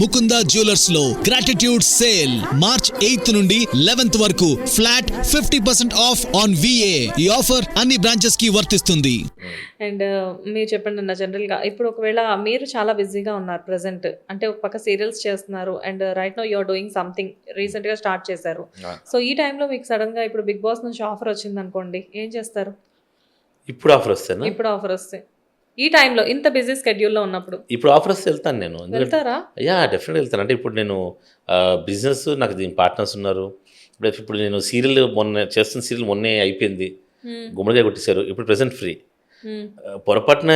Mukunda jewellers లో gratitude sale March 8th నుండి 11th వరకు ఫ్లాట్ 50% ఆఫ్ ఆన్ VA. ఈ ఆఫర్ అన్ని బ్రాంచెస్ కి వర్తిస్తుంది. అండ్ మీరు చెప్పండి అన్న, జనరల్గా ఇప్పుడు ఒకవేళ మీరు చాలా బిజీగా ఉన్నారు ప్రెసెంట్, అంటే ఒక పక్క సీరియల్స్ చేస్తున్నారు and right now you're doing something, రీసెంట్గా స్టార్ట్ చేశారు. సో ఈ టైంలో మీకు సడన్గా ఇప్పుడు బిగ్ బాస్ నుంచి ఆఫర్ వచ్చింది అనుకోండి, ఏం చేస్తారు? ఇప్పుడు ఆఫర్ వస్తేనా? ఇప్పుడు ఆఫర్ వస్తే ఈ టైంలో ఇంత బిజీ స్కెడ్యూల్లో ఉన్నప్పుడు ఇప్పుడు ఆఫర్ వస్తే వెళ్తాను నేను. వెళ్తారా? డెఫినెట్గా వెళ్తాను. అంటే ఇప్పుడు నేను బిజినెస్, నాకు దీని పార్ట్నర్స్ ఉన్నారు. ఇప్పుడు నేను సీరియల్ చేస్తున్న సీరియల్ మొన్నే అయిపోయింది, గుమ్మడికాయ కొట్టేశారు. ఇప్పుడు ప్రెసెంట్ ఫ్రీ. పొరపాటున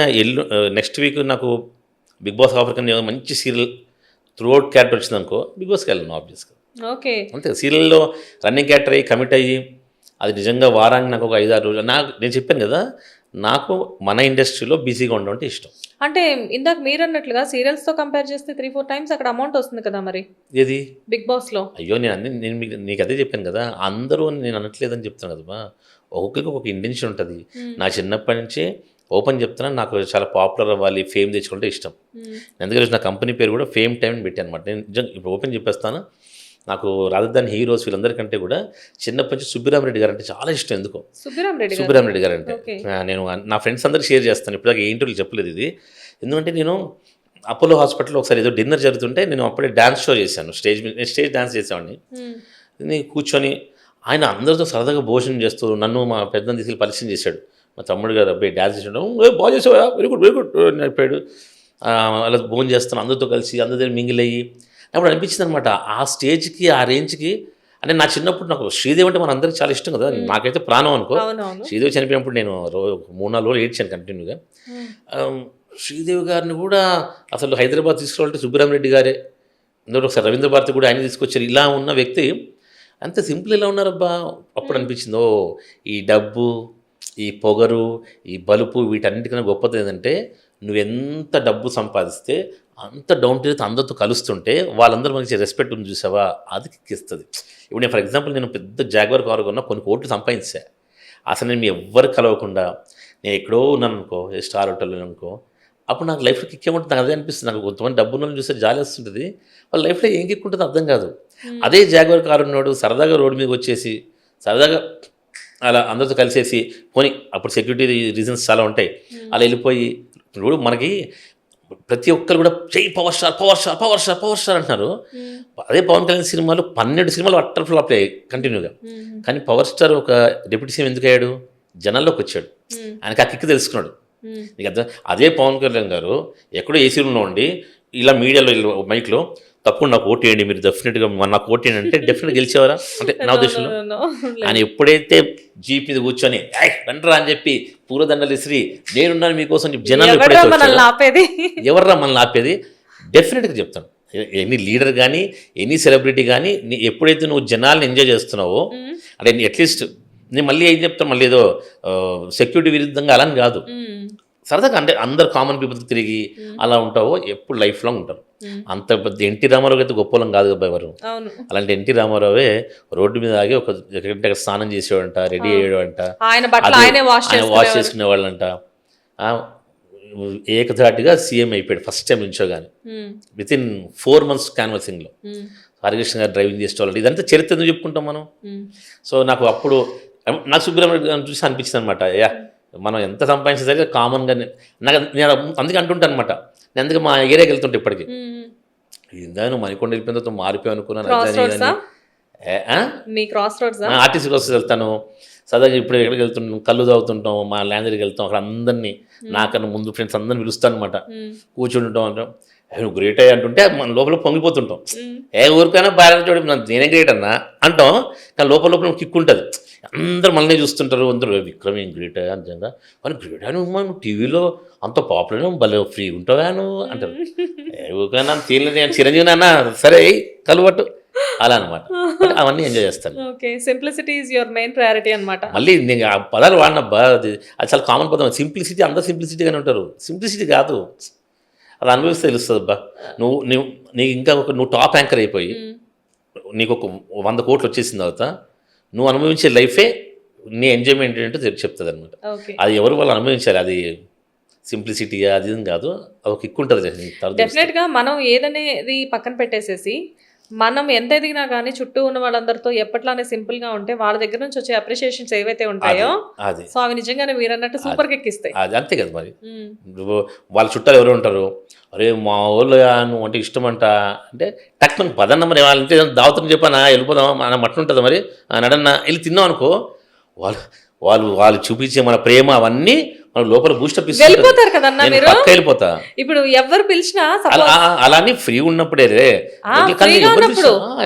నెక్స్ట్ వీక్ నాకు బిగ్ బాస్ ఆఫర్ కన్నా మంచి సీరియల్ త్రూ అవుట్ క్యారెక్టర్ వచ్చింది అనుకో, బిగ్ బాస్కి వెళ్ళను ఆబ్వియస్గా. ఓకే, అంతే. సీరియల్లో రన్నింగ్ క్యారెక్టర్ అయ్యి కమిట్ అయ్యి అది నిజంగా వారానికి నాకు ఒక 5-6 రోజులు, నాకు నేను చెప్పాను కదా, నాకు మన ఇండస్ట్రీలో బిజీగా ఉండడం అంటే ఇష్టం. అంటే ఇందాక మీరు అన్నట్లుగా సీరియల్స్తో కంపేర్ చేస్తే 3-4 టైమ్స్ అక్కడ అమౌంట్ వస్తుంది కదా మరి ఏది బిగ్ బాస్లో? అయ్యో నేను నీకు అదే చెప్పాను కదా, అందరూ నేను అనట్లేదని చెప్తాను కదమ్మా. ఒక్కొక్కరికి ఒక ఇంటెన్షన్ ఉంటుంది. నా చిన్నప్పటి నుంచే ఓపెన్ చెప్తున్నా, నాకు చాలా పాపులర్ అవ్వాలి, ఫేమ్ తెచ్చుకుంటే ఇష్టం. ఎందుకంటే నా కంపెనీ పేరు కూడా ఫేమ్ టైం అని పెట్టాను అనమాట. నేను నిజంగా ఇప్పుడు ఓపెన్ చెప్పేస్తాను, నాకు రాజధాని హీరోస్ వీళ్ళందరికంటే కూడా చిన్నప్పటి నుంచి సుబ్బిరామరెడ్డి గారు అంటే చాలా ఇష్టం. ఎందుకో సుబ్బిరామరెడ్డి గారు అంటే నేను నా ఫ్రెండ్స్ అందరికి షేర్ చేస్తాను. ఇప్పుడు దాకా ఏ ఇంటర్వ్యూలు చెప్పలేదు ఇది. ఎందుకంటే నేను అపోలో హాస్పిటల్లో ఒకసారి ఏదో డిన్నర్ జరుగుతుంటే నేను అప్పుడే డ్యాన్స్ షో చేశాను. స్టేజ్ డ్యాన్స్ చేసేవాడిని. నేను కూర్చొని ఆయన అందరితో సరదాగా భోజనం చేస్తూ నన్ను మా పెద్దని తీసుకెళ్ళి పరిచయం చేశాడు. మా తమ్ముడు గారు అబ్బాయి డ్యాన్స్ చేసాడు, బాగా చేసావా, వెరీ గుడ్ అని చెప్పాడు. అలా భోజనం చేస్తాను అందరితో కలిసి, అందరి దగ్గర మింగిల్ అయ్యి. అప్పుడు అనిపించింది అనమాట, ఆ స్టేజ్కి ఆ రేంజ్కి. అంటే నా చిన్నప్పుడు నాకు శ్రీదేవి అంటే మన అందరికి చాలా ఇష్టం కదా, నాకైతే ప్రాణం అనుకో. శ్రీదేవి చనిపోయినప్పుడు నేను 3-4 రోజులు ఏడ్చాను కంటిన్యూగా. శ్రీదేవి గారిని కూడా అసలు హైదరాబాద్ తీసుకురావాలంటే సుబ్బరామరెడ్డి గారే, ఎందుకంటే ఒకసారి రవీంద్ర భారతి కూడా ఆయన తీసుకొచ్చారు. ఇలా ఉన్న వ్యక్తి అంత సింపుల్ ఎలా ఉన్నారబ్బా. అప్పుడు అనిపించింది, ఈ డబ్బు, ఈ పొగరు, ఈ బలుపు, వీటన్నిటికన్నా గొప్పది ఏంటంటే నువ్వెంత డబ్బు సంపాదిస్తే అంత డౌన్ టు ఎర్త్ అందరితో కలుస్తుంటే వాళ్ళందరూ మనకి రెస్పెక్ట్ ఉంది చూసావా, అది కిక్కిస్తుంది. ఇప్పుడు నేను ఫర్ ఎగ్జాంపుల్ నేను పెద్ద జాగ్వార్ కారు కొన్నా, కొన్ని కోట్లు సంపాదించా. అసలు నేను ఎవ్వరు కలవకుండా నేను ఎక్కడో ఉన్నాను అనుకో, స్టార్ హోటల్లో అనుకో, అప్పుడు నాకు లైఫ్లో కిక్ ఏముంటుంది నాకు అదే అనిపిస్తుంది. నాకు కొంతమంది డబ్బు ఉన్న చూస్తే జాలి వస్తుంటుంది, వాళ్ళ లైఫ్లో ఏం కిక్ ఉంటుందో అర్థం కాదు. అదే జాగ్వార్ కారు ఉన్నాడు సరదాగా రోడ్డు మీద వచ్చేసి సరదాగా అలా అందరితో కలిసేసి పోనీ, అప్పుడు సెక్యూరిటీ రీజన్స్ చాలా ఉంటాయి, అలా వెళ్ళిపోయి. ఇప్పుడు మనకి ప్రతి ఒక్కరు కూడా జై power star power star power star power star అంటున్నారు. అదే పవన్ కళ్యాణ్ సినిమాలు 12 సినిమాలు అట్టర్ ఫ్లాప్ అయ్యాయి కంటిన్యూగా. కానీ పవర్ స్టార్ ఒక డిప్యూటీ సీఎం ఎందుకు అయ్యాడు? జనాల్లోకి వచ్చాడు, ఆయనకి ఆ కిక్ తెలుసుకున్నాడు. నీకు అర్థం. అదే పవన్ కళ్యాణ్ గారు ఎక్కడో ఏసీ రూమ్లో ఉండి ఇలా మీడియాలో మైక్లో తప్పకుండా నాకు ఓటు వేయండి, మీరు డెఫినెట్గా నాకు ఓటు వేయండి అంటే డెఫినెట్గా గెలిచేవారా? అంటే నా ఉద్దేశంలో ఆయన ఎప్పుడైతే జీప్ మీద కూర్చొని రండ్రా అని చెప్పి పూలదండలు ఇసిరి నేనున్నాను మీకోసం జనాలు ఎప్పుడైతే ఎవర్రా మనల్ని ఆపేది, డెఫినెట్గా చెప్తాను. ఎనీ లీడర్ కానీ ఎనీ సెలబ్రిటీ కానీ ఎప్పుడైతే నువ్వు జనాల్ని ఎంజాయ్ చేస్తున్నావో, అంటే అట్లీస్ట్ నేను మళ్ళీ ఏం చెప్తాను, మళ్ళీ ఏదో సెక్యూరిటీ విరుద్ధంగా అలా కాదు, సరదాగా అంటే అందరు కామన్ పీపుల్కి తిరిగి అలా ఉంటావో ఎప్పుడు లైఫ్ లాంగ్ ఉంటారు. అంత పెద్ద ఎన్టీ రామారావు అయితే గొప్పలం కాదు కదా ఎవరు. అలాంటి ఎన్టీ రామారావే రోడ్డు మీద ఆగి ఒక ఎక్కడంటే స్నానం చేసేవాడంట, రెడీ అయ్యేవాడంట, వాష్ చేసుకునేవాళ్ళంట. ఏకధాటిగా సీఎం అయిపోయాడు ఫస్ట్ టైం నుంచోగానే, వితిన్ 4 months క్యాన్వాసింగ్లో. హరికృష్ణ గారు డ్రైవింగ్ చేసేవాళ్ళు. ఇదంతా చరిత్ర ఎందుకు చెప్పుకుంటాం మనం. సో నాకు అప్పుడు నాకు సుబ్రహ్మణ్యం చూసి అనిపించింది అనమాట, మనం ఎంత సంపాదించేసరికి కామన్గా నాకు నేను అందుకే అంటుంటాను అనమాట. నేను అందుకే మా ఏరియాకి వెళ్తుంటే ఇప్పటికీ, ఇందా నువ్వు మణికొండ వెళ్ళిపోయిన తర్వాత మారిపోయి అనుకున్నాను, ఆర్టీసీ కోసం వెళ్తాను సరదాగా. ఇప్పుడు ఎక్కడికి వెళ్తుంటాం, కళ్ళు తాగుతుంటాం, మా ల్యాండ్ దగ్గరికి వెళ్తాం, అక్కడ అందరినీ నాకన్నా ముందు ఫ్రెండ్స్ అందరిని పిలుస్తాను అనమాట. కూర్చుంటుంటాం అంటాం, నువ్వు గ్రేట్ అయ్యి అంటుంటే మన లోపల పొంగిపోతుంటాం. ఊరికైనా బాగా చూడ నేనే గ్రేట్ అన్నా అంటాం, కానీ లోపల కిక్ ఉంటుంది. అందరూ మనల్ని చూస్తుంటారు, అందరూ విక్రమ్ ఏం గ్రేట్ అయ్యా నిజంగా, కానీ గ్రేట్ అని నువ్వు టీవీలో అంత పాపులర్ భలే ఫ్రీ ఉంటావా నువ్వు అంటారు. ఊరికైనా తీయలేదు చిరంజీవి నాన్న సరే కలువట్టు అలా అనమాట. అవన్నీ ఎంజాయ్ చేస్తాను. మళ్ళీ నేను ఆ పదాలు వాడినబ్బా, అది చాలా కామన్ పదం. సింప్లిసిటీ, అందరూ సింప్లిసిటీగానే ఉంటారు. సింప్లిసిటీ కాదు, అది అనుభవిస్తే తెలుస్తుంది అబ్బా. నీకు ఇంకా నువ్వు టాప్ యాంకర్ అయిపోయి నీకు ఒక 100 కోట్లు వచ్చేసిన తర్వాత నువ్వు అనుభవించే లైఫే నీ ఎంజాయ్మెంట్ ఏంటో చెప్తుంది అనమాట. అది ఎవరు వాళ్ళు అనుభవించాలి, అది సింప్లిసిటీ అది ఇది కాదు, అది ఒక కిక్ ఉంటుంది. డెఫినెట్ గా మనం ఏదనేది పక్కన పెట్టేసేసి మనం ఎంత ఎదిగినా కానీ చుట్టూ ఉన్న వాళ్ళందరితో ఎప్పట్లానే సింపుల్ గా ఉంటే వాళ్ళ దగ్గర నుంచి వచ్చే అప్రిషియేషన్స్ ఏవైతే ఉంటాయో అది సో అవి నిజంగానే మీరు అన్నట్టు సూపర్ కిక్ ఇస్తాయి. అది అంతే కదా మరి. నువ్వు వాళ్ళ చుట్టాలు ఎవరు ఉంటారు, అరే మా వాళ్ళు నువ్వు అంటే ఇష్టం అంట అంటే టక్ పదన్న మరి వాళ్ళంటే దావతం చెప్పానా వెళ్ళిపోదామా మన మట్టు ఉంటుంది మరి నడన్నా వెళ్ళి తిన్నాం అనుకో, వాళ్ళు చూపించే మన ప్రేమ అవన్నీ మన లోపల బూస్టప్ వెళ్ళిపోతారు కదన్నా మీరు. వెళ్ళిపోతా. ఇప్పుడు ఎవరు పిలిచినా అలానే ఫ్రీ ఉన్నప్పుడే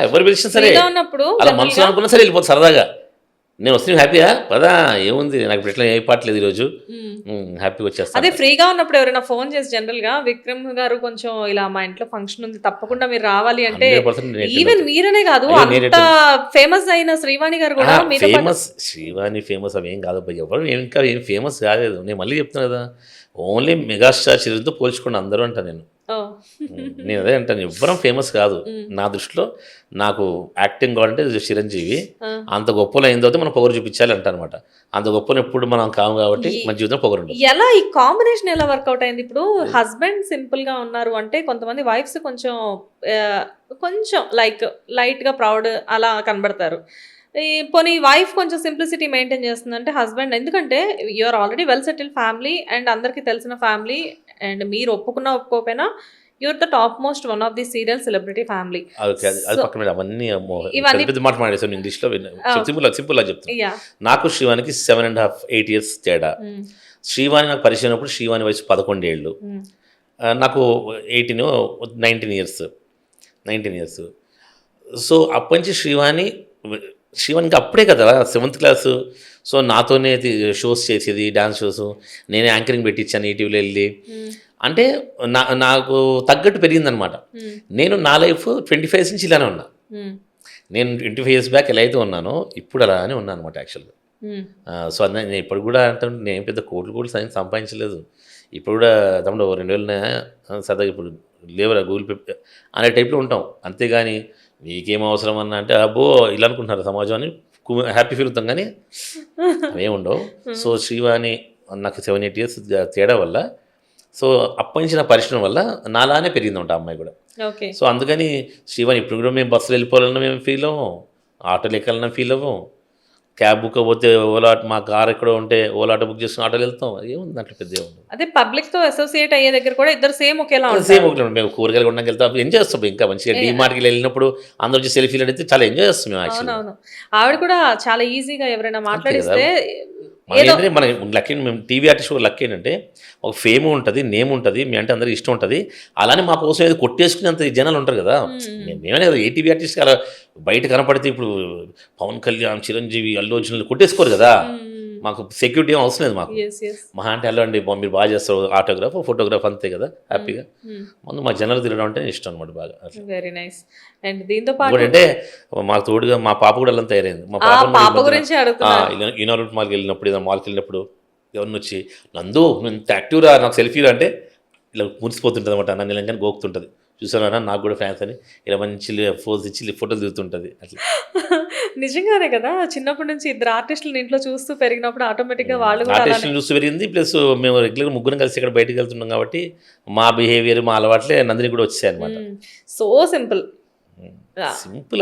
ఎవరు పిలిచినా సరే అలా మనసులో అనుకున్నా సరే వెళ్ళిపోతా సరదాగా. నేను వస్తే హ్యాపీగా పదా ఏముంది నాకు ఇప్పుడు ఎట్లా ఏ పాటలేదు ఈరోజు హ్యాపీగా వచ్చేస్తాను. అదే ఫ్రీగా ఉన్నప్పుడు ఎవరైనా ఫోన్ చేసి జనరల్ గా విక్రమ్ గారు కొంచెం ఇలా మా ఇంట్లో ఫంక్షన్ ఉంది తప్పకుండా మీరు రావాలి అంటే ఈవెన్ మీరనే కాదు అంత ఫేమస్ అయిన శ్రీవాణి గారు కూడా ఫేమస్. శ్రీవాణి ఫేమస్ అవి ఏం కాదు ఎవరు ఇంకా ఏం ఫేమస్ కాలేదు. నేను మళ్ళీ చెప్తాను కదా, ఓన్లీ మెగాస్టార్ చిరంజీవితో పోల్చుకోండి అందరూ అంట. నేను అదే అంటాను, ఎవ్వరం ఫేమస్ కాదు నా దృష్టిలో. నాకు యాక్టింగ్ కావాలంటే చిరంజీవి, అంత గొప్పలో అయిన తర్వాత మనం పొగరు చూపించాలి అంట అనమాట. అంత గొప్పలు ఎప్పుడు మనం కాము కాబట్టి మన జీవితం పొగరు. ఎలా ఈ కాంబినేషన్ ఎలా వర్కౌట్ అయింది? ఇప్పుడు హస్బెండ్ సింపుల్ గా ఉన్నారు అంటే కొంతమంది వైఫ్స్ కొంచెం లైట్ గా ప్రౌడ్ అలా కనబడతారు. పోనీ వైఫ్ కొంచెం సింప్లిసిటీ మెయింటైన్ చేస్తుందంటే హస్బెండ్, ఎందుకంటే you're already well settle family and అందరికీ తెలిసిన ఫ్యామిలీ అండ్ మీరు ఒప్పుకున్నా ఒప్పుకోకపోయినా you're the top most one of the serial celebrity family. ఇంగ్లీష్లో సింపుల్ గా చెప్తాను. నాకు శ్రీవానికి 7.5 8 years తేడా. శ్రీవాణి నాకు పరిచయం అయినప్పుడు శ్రీవాణి వయసు 11 ఏళ్ళు, నాకు 19 years. సో అప్పటి నుంచి శ్రీవానికి అప్పుడే కదా 7th class. సో నాతోనే షోస్ చేసేది, డాన్స్ షోస్, నేనే యాంకరింగ్ పెట్టించాను ఈటీవీలో వెళ్ళి. అంటే నాకు తగ్గట్టు పెరిగిందనమాట. నేను నా లైఫ్ 25 years నుంచి ఇలానే ఉన్నా. నేను 25 years బ్యాక్ ఎలా అయితే ఉన్నానో ఇప్పుడు అలానే ఉన్నాను అనమాట యాక్చువల్గా. సో అదే నేను ఇప్పుడు కూడా అంటే నేను పెద్ద కోట్లు సంపాదించలేదు. ఇప్పుడు కూడా తమ్ముడు 2000 సరదాగా ఇప్పుడు లేవరా గూగుల్ పే అనే టైప్లో ఉంటాం. అంతేగాని మీకేం అవసరం అన్న అంటే అబ్బో ఇలా అనుకుంటున్నారు సమాజం అని హ్యాపీ ఫీల్ అవుతాం, కానీ అవేముండవు. సో శ్రీవాణి నాకు 7-8 years తేడా వల్ల, సో అప్పగించిన పరిశ్రమ వల్ల నాలానే పెరిగిందంట అమ్మాయి కూడా. సో అందుకని శ్రీవాణి ఇప్పుడు కూడా మేము బస్సులో వెళ్ళిపోవాలన్నా మేము ఫీల్ అవ్వం, ఆటోలు ఎక్కాలన్నా ఫీల్ అవ్వం, క్యాబ్ బుక్ అవ్వతే ఓలా మా కార్ ఎక్కడో ఉంటే ఓలా ఆటో బుక్ చేసుకుని ఆటోలు వెళ్తాం. ఏముంది అట్లా పెద్ద ఏముంది. అదే పబ్లిక్ తో అసోసియేట్ అయ్యే దగ్గర కూడా ఇద్దరు సేమ్ ఒకేలా మేము కూరగాయలు కొనడానికి వెళ్తాం, ఎంజాయ్ చేస్తాం. ఇంకా మంచిగా డీమార్ట్కి వెళ్ళినప్పుడు అందరూ వచ్చి సెల్ఫీలు అడిగితే చాలా ఎంజాయ్ చేస్తాం మేము యాక్చువల్లీ. ఆవిడ కూడా చాలా ఈజీగా ఎవరైనా మాట్లాడిస్తే ఏంటంటే మన లక్కీ, మేము టీవీ ఆర్టిస్ట్ లక్కీ ఏంటంటే ఒక ఫేమ్ ఉంటుంది, నేమ్ ఉంటుంది, మీ అంటే అందరికి ఇష్టం ఉంటుంది. అలానే మా కోసం ఏది కొట్టేసుకునేంత జనాలు ఉంటారు కదా. మేమనే కదా ఏ టీవీ ఆర్టిస్ట్ అలా బయట కనపడితే ఇప్పుడు పవన్ కళ్యాణ్, చిరంజీవి, అల్లు అర్జున్ కొట్టేసుకోరు కదా. మాకు సెక్యూరిటీ ఏం అవసరం లేదు. మాకు మహా అంటే అల్లు అండి మీరు బాగా చేస్తారు ఆటోగ్రాఫ్ ఫోటోగ్రాఫ్ అంతే కదా హ్యాపీగా. ముందు మా జనాలు తిరగడం అంటే ఇష్టం అనమాట బాగా. Very nice. అండ్ దీంతో పాటు అంటే మాకు తోడుగా మా పాప కూడా అలా తయారైంది. మా పాప గురించి ఇన్నోరెంట్ మాల్కి వెళ్ళినప్పుడు, ఏదైనా మాల్కి వెళ్ళినప్పుడు ఎవరిని వచ్చి నందు ఇంత యాక్టివ్గా నాకు సెల్ఫీలు అంటే ఇలా మురిసిపోతుంటుంది అనమాట. నన్ను ఇలా గోకుతుంటుంది. చూసారా నాకు కూడా ఫ్యాన్స్ అని ఇలా మంచి ఫోజ్ ఇచ్చి ఫోటోలు దిగుతుంటుంది. అట్లా నిజంగానే కదా, చిన్నప్పటి నుంచి ఇద్దరు ఆర్టిస్టులను ఇంట్లో చూస్తూ పెరిగినప్పుడు ఆటోమేటిక్గా వాళ్ళు కూడా ఆర్టిస్టులు చూస్తూ పెరిగింది. ప్లస్ మేము రెగ్యులర్గా ముగ్గురం కలిసి ఇక్కడ బయటకు వెళ్తున్నాం కాబట్టి మా బిహేవియర్, మా అలవాట్లే నందిని కూడా వచ్చాయి అనమాట. సో సింపుల్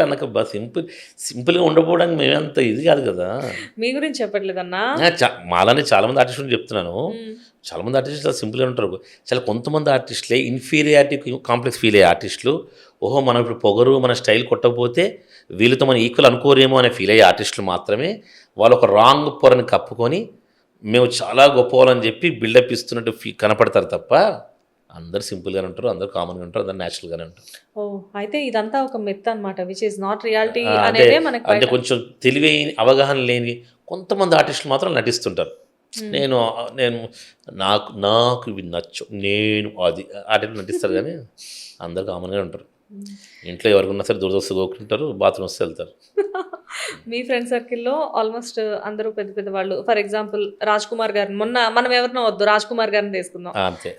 అన్నక సింపుల్గా ఉండకపోవడానికి మేమంత ఇది కాదు కదా. మీ గురించి చెప్పట్లేదన్నా, మాలానే చాలామంది ఆర్టిస్టులు చెప్తున్నాను. చాలామంది ఆర్టిస్టులు సింపుల్గా ఉంటారు. చాలా కొంతమంది ఆర్టిస్టులే ఇన్ఫీరియారిటీ కాంప్లెక్స్ ఫీల్ అయ్యే ఆర్టిస్టులు. ఓహో మనం ఇప్పుడు పొగరు మన స్టైల్ కొట్టకపోతే వీళ్ళతో మనం ఈక్వల్ అనుకోరేమో అనే ఫీల్ అయ్యే ఆర్టిస్టులు మాత్రమే వాళ్ళు ఒక రాంగ్ పొరని కప్పుకొని మేము చాలా గొప్పవాళ్ళని చెప్పి బిల్డప్ ఇస్తున్నట్టు కనపడతారు తప్ప అందరు సింపుల్గానే ఉంటారు, అందరు కామన్గా ఉంటారు, అందరు న్యాచురల్గానే ఉంటారు. అయితే ఇదంతా ఒక మిత్ అన్నమాట, విచ్ ఇస్ నాట్ రియాలిటీ అనేది మనకి. అంటే కొంచెం తెలివైన అవగాహన లేని కొంతమంది ఆర్టిస్టులు మాత్రం నటిస్తుంటారు. నేను నాకు ఇవి నచ్చు నేను అది ఆర్టిస్ట్ నటిస్తారు, కానీ అందరు కామన్గా ఉంటారు. ఇంట్లో ఎవరికన్నా సరే దురదొస్తు కోకుంటారు, బాత్రూమ్ వస్తే వెళ్తారు. మీ ఫ్రెండ్ సర్కిల్‌లో ఆల్మోస్ట్ అందరూ పెద్ద పెద్ద వాళ్ళు. ఫర్ ఎగ్జాంపుల్ 'రాజ్ కుమార్' గారిని మొన్న మనం ఎవరినో వద్దు 'రాజ్ కుమార్' గారిని తీసుకుందాం. అంతే.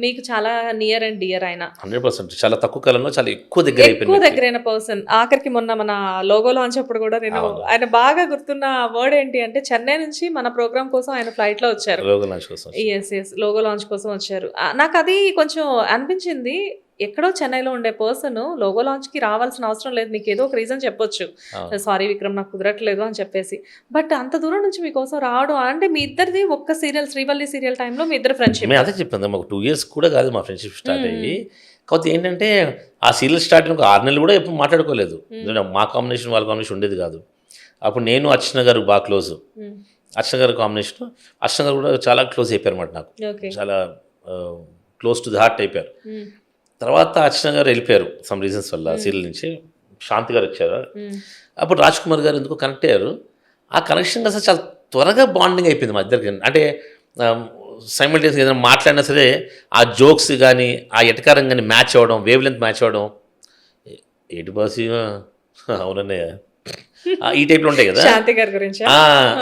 మీకు చాలా నియర్ అండ్ డియర్ ఆయన. 100% చాలా తక్కువ కాలంలో చాలా ఎక్కువ దగ్గర ఎక్కువ అయిపోయింది. దగ్గరైన పర్సన్. ఆఖరికి మొన్న మన లోగో లాంచ్ అప్పుడు కూడా నేను అవును. ఆయన బాగా గుర్తున్న వర్డ్ ఏంటి అంటే చెన్నై నుంచి మన ప్రోగ్రామ్ కోసం ఆయన ఫ్లైట్‌లో వచ్చారు. లోగో లాంచ్ కోసం. యెస్. లోగో లాంచ్ కోసం వచ్చారు. నాకు అది కొంచెం అనిపించింది. ఎక్కడో చెన్నైలో ఉండే పర్సన్ లోగో లాంచ్‌కి రావాల్సిన అవసరం లేదు. మీకు ఏదో ఒక రీజన్ చెప్పొచ్చు. అవును. సారీ విక్రమ్ నాకు కుదరట్లేదు అని చెప్పేసి. బట్ అంత దూరం నుంచి మీకోసం రావడం అంటే మీ ఇద్దరిది ఒక్క సీరియల్ 'శ్రీవల్లి' సీరియల్ టైంలో మీ ఇద్దరు ఫ్రెండ్షిప్. మేము అదే చెప్పాను, మాకు 2 years కూడా కాదు మా ఫ్రెండ్షిప్ స్టార్ట్ అయ్యి. కాకపోతే ఏంటంటే ఆ సీరియల్ స్టార్ట్ అయిన ఒక 6 నెలలు కూడా ఎప్పుడు మాట్లాడుకోలేదు. మా కాంబినేషన్ వాళ్ళ కాంబినేషన్ ఉండేది కాదు. అప్పుడు నేను అర్చన గారు బాగా క్లోజ్. అర్చన గారు కాంబినేషన్, అర్చన గారు కూడా చాలా క్లోజ్ అయిపోయారు అన్నమాట నాకు. ఓకే. చాలా క్లోజ్ టు ది హార్ట్ అయిపోయారు. తర్వాత అర్చన గారు వెళ్ళిపోయారు సమ్ రీజన్స్ వల్ల సీరియల్ నుంచి. శాంతి గారు వచ్చారు. అప్పుడు 'రాజ్ కుమార్' గారు ఎందుకో కనెక్ట్ అయ్యారు. ఆ కనెక్షన్ అసలు చాలా త్వరగా బాండింగ్ అయిపోయింది మా ఇద్దరికి. అంటే సైమల్టేనియస్గా ఏదైనా మాట్లాడినా సరే ఆ జోక్స్ కానీ ఆ ఎటకారం కానీ మ్యాచ్ అవ్వడం, వేవ్ లెంత్ మ్యాచ్ అవ్వడం. ఏటి బాస్ అవునన్నయ్య ఈ టైప్లో ఉంటాయి కదా. శాంతి గారి గురించా?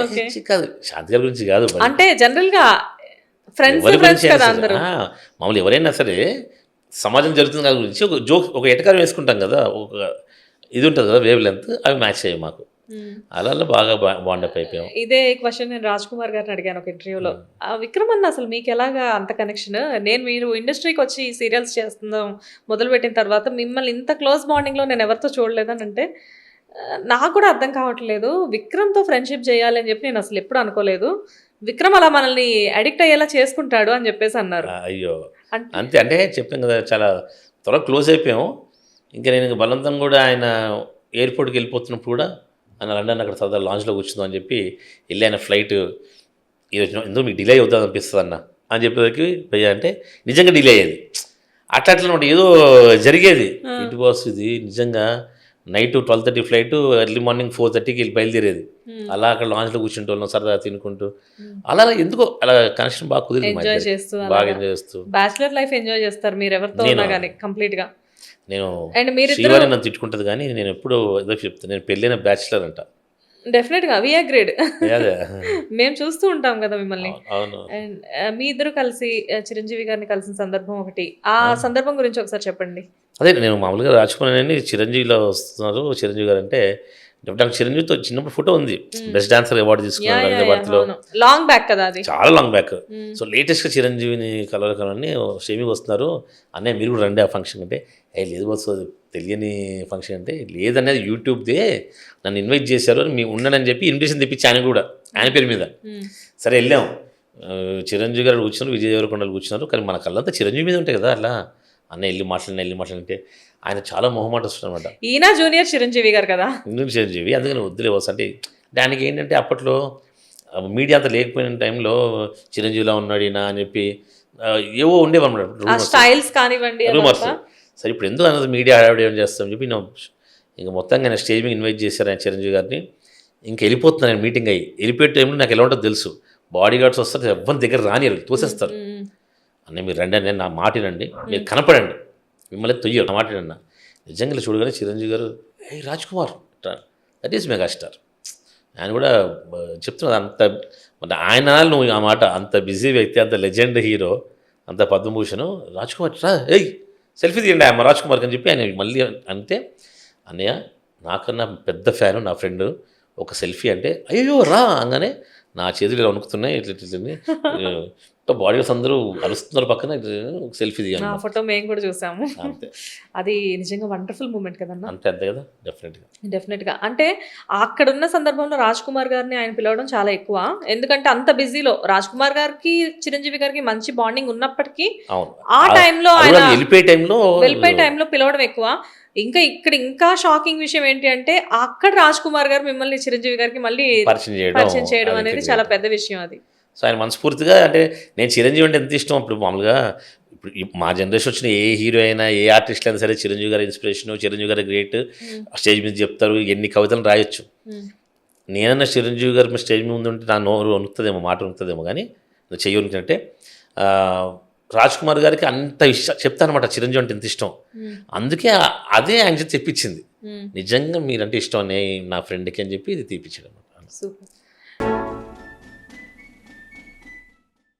ఓకే. కాదు, శాంతి గారి గురించి కాదు, అంటే జనరల్ గా ఫ్రెండ్స్ ఎవరి గురించి కదా అయినా అందరూ. సరే, మామూలు ఎవరైనా సరే సమాజం జరుగుతుంది దాని గురించి ఒక జోక్, ఒక ఎటకారం వేసుకుంటాం కదా, ఒక ఇది ఉంటుంది కదా వేవ్ లెంత్, అవి మ్యాచ్ అయ్యాయి మాకు. అలా బాగా బాండప్ అయిపోయాం. ఇదే క్వశ్చన్ నేను 'రాజ్ కుమార్' గారిని అడిగాను ఒక ఇంటర్వ్యూలో. విక్రమ్ అన్న అసలు మీకు ఎలాగా అంత కనెక్షన్? మీరు ఇండస్ట్రీకి వచ్చి సీరియల్స్ చేస్తుందాం మొదలుపెట్టిన తర్వాత మిమ్మల్ని ఇంత క్లోజ్ బాండింగ్లో నేను ఎవరితో చూడలేదని అంటే నాకు కూడా అర్థం కావట్లేదు. విక్రమ్తో ఫ్రెండ్షిప్ చేయాలి అని చెప్పి నేను అసలు ఎప్పుడు అనుకోలేదు. విక్రమ్ అలా మనల్ని అడిక్ట్ అయ్యేలా చేసుకుంటాడు అని చెప్పేసి అన్నారు. అయ్యో అంతే, అంటే చెప్పాం కదా చాలా త్వరగా క్లోజ్ అయిపోయాం. ఇంకా నేను బలవంతం కూడా ఆయన ఎయిర్పోర్ట్కి వెళ్ళిపోతున్నప్పుడు కూడా ఆయన లండన్ అక్కడ సరదా లాంచ్లో కూర్చుందాం అని చెప్పి వెళ్ళి ఆయన ఫ్లైట్ ఈరోజు ఎందుకు మీకు డిలే అవుతుంది అనిపిస్తుంది అన్న అని చెప్పేసరికి భయ్యా అంటే నిజంగా డిలే అయ్యేది. అట్లా ఏదో జరిగేది. ఇటు బాస్ ఇది నిజంగా నైట్ 12:30 ఫ్లైట్, ఎర్లీ మార్నింగ్ 4:30కి వెళ్ళి బయలుదేరేది. అలా అక్కడ లాంచ్లో కూర్చుంటూ వాళ్ళం సరదా తినుకుంటూ అలా ఎందుకో అలా కనెక్షన్ బాగా కుదిరింది. ఎంజాయ్ చేస్తూ బాగా ఎంజాయ్ చేస్తూ బ్యాచిలర్ లైఫ్ ఎంజాయ్ చేస్తారు మీరు ఎవరితో ఉన్నా కానీ కంప్లీట్ గా. నేను అండ్ మీరు శ్రీవారి నన్ను తిట్టుకుంటుంది కానీ నేను ఎప్పుడు ఏదో చెప్తాను, నేను పెళ్ళైన బ్యాచిలర్ అంట. డెఫినెట్ గా వి అగ్రీడ్. అదే మేము చూస్తూ ఉంటాం కదా మిమ్మల్ని. అవును. అండ్ మీ ఇద్దరు కలిసి చిరంజీవి గారిని కలిసిన సందర్భం ఒకటి, ఆ సందర్భం గురించి ఒకసారి చెప్పండి. అదే నేను మామూలుగా 'రాజ్ కుమార్' అని చిరంజీవిలో వస్తున్నారు. చిరంజీవి గారు అంటే నాకు చిరంజీవితో చిన్నప్పుడు ఫోటో ఉంది. బెస్ట్ డాన్సర్ అవార్డు తీసుకున్నారు హైదరాబాద్లో. లాంగ్ బ్యాక్ కదా అది, చాలా లాంగ్ బ్యాక్. సో లేటెస్ట్గా చిరంజీవిని కలవని స్ట్రీమింగ్ వస్తున్నారు. అన్నయ్య మీరు కూడా రండి ఆ ఫంక్షన్ అంటే, లేదు బస్సు అది తెలియని ఫంక్షన్ అంటే, లేదనేది యూట్యూబ్దే నన్ను ఇన్వైట్ చేశారు అని ఉన్నానని చెప్పి ఇన్విటేషన్ తెప్పించి ఆయన కూడా ఆయన పేరు మీద. సరే వెళ్ళాం. చిరంజీవి గారు కూర్చున్నారు, విజయ్ దేవరకొండలు కూర్చున్నారు. కానీ మన కళ్ళంతా చిరంజీవి మీద ఉంటాయి కదా. అట్లా అన్న వెళ్ళి మాట్లాడితే ఆయన చాలా మొహమాట వస్తుంది అనమాట. ఈయన జూనియర్ చిరంజీవి గారు కదా, చిరంజీవి. అందుకని వద్దులే వస్తా అంటే దానికి ఏంటంటే అప్పట్లో మీడియా అంతా లేకపోయిన టైంలో చిరంజీవిలా ఉన్నాడు ఈయన అని చెప్పి ఏవో ఉండేవన్నమాట స్టైల్స్ కానివ్వండి రూమర్స్. సరే ఇప్పుడు ఎందుకు అన్నది మీడియా హడావిడి ఏం చేస్తామని చెప్పి నేను ఇంకా మొత్తంగా ఆయన స్టేజ్ మీద ఇన్వైట్ చేశారు ఆయన చిరంజీవి గారిని. ఇంకా వెళ్ళిపోతున్నాను నేను మీటింగ్ అయ్యి. వెళ్ళిపోయే టైంలో నాకు ఎలా ఉంటుందో తెలుసు. బాడీ గార్డ్స్ వస్తారు, ఎవరి దగ్గర రానియరు, తోసేస్తారు. అన్నీ మీరు రండి అని నా మాటినండి, మీరు కనపడండి, మిమ్మల్ని తొయ్యరు నా మాటినన్నా. నిజంగా చూడగానే చిరంజీవి గారు ఏ 'Raj Kumar' that is megastar. ఆయన కూడా చెప్తున్నది అంత ఆయన నువ్వు ఆ మాట, అంత బిజీ వ్యక్తి, అంత లెజెండ్ హీరో, అంత పద్మభూషణ్ 'రాజ్ కుమార్' రా ఏయ్ సెల్ఫీ తీయండి అమ్మ 'రాజ్ కుమార్' అని చెప్పి ఆయన మళ్ళీ అంటే, అన్నయ్య నాకన్నా పెద్ద ఫ్యాను నా ఫ్రెండ్, ఒక సెల్ఫీ అంటే అయ్యో రా అనగానే నా చేతులు ఇలా వణుకుతున్నాయి. ఇట్లా బాడీ గార్డ్స్ అందరూ అరుస్తున్నారు పక్కన, సెల్ఫీ దిగాను. ఆ ఫోటో మేము కూడా చూసాము. అంతే, అది నిజంగా వండర్ఫుల్ మూమెంట్ కదన్నా. అంతే కదా. డెఫినెట్గా అంటే అక్కడున్న సందర్భంలో 'రాజ్ కుమార్' గారిని ఆయన పిలవడం చాలా ఎక్కువ. ఎందుకంటే అంత బిజీలో 'రాజ్ కుమార్' గారికి చిరంజీవి గారికి మంచి బాండింగ్ ఉన్నప్పటికీ ఆ టైంలో ఆయన వెళ్ళిపోయే టైంలో పిలవడం ఎక్కువ. ఇంకా షాకింగ్ విషయం ఏంటి అంటే అక్కడ 'రాజ్ కుమార్' గారు మిమ్మల్ని చిరంజీవి గారికి మళ్ళీ పరిచయం చేయడం అనేది చాలా పెద్ద విషయం అది. సో ఆయన మనస్ఫూర్తిగా, అంటే నేను చిరంజీవి అంటే ఎంత ఇష్టం. అప్పుడు మామూలుగా ఇప్పుడు మా జనరేషన్ వచ్చిన ఏ హీరో అయినా ఏ ఆర్టిస్ట్ అయినా సరే చిరంజీవి గారి ఇన్స్పిరేషన్, చిరంజీవి గారి గ్రేట్, స్టేజ్ మీద చెప్తారు, ఎన్ని కవితలు రాయొచ్చు. నేనన్నా చిరంజీవి గారి స్టేజ్ మీద ఉంటే నా నోరు వణుకుతుందేమో, మాట వణుకుతుందేమో, కానీ చెయ్యి వణుకుతుంటే రాజ్ కుమార్ గారికి అంత ఇష్టం చెప్తానమాట, చిరంజీవి అంటే ఎంత ఇష్టం, అందుకే అదే ఆయన చేత తెప్పించింది. నిజంగా మీరంటే ఇష్టం అనే నా ఫ్రెండ్కి అని చెప్పి ఇది తీపిచ్చాడు అనమాట. సూపర్.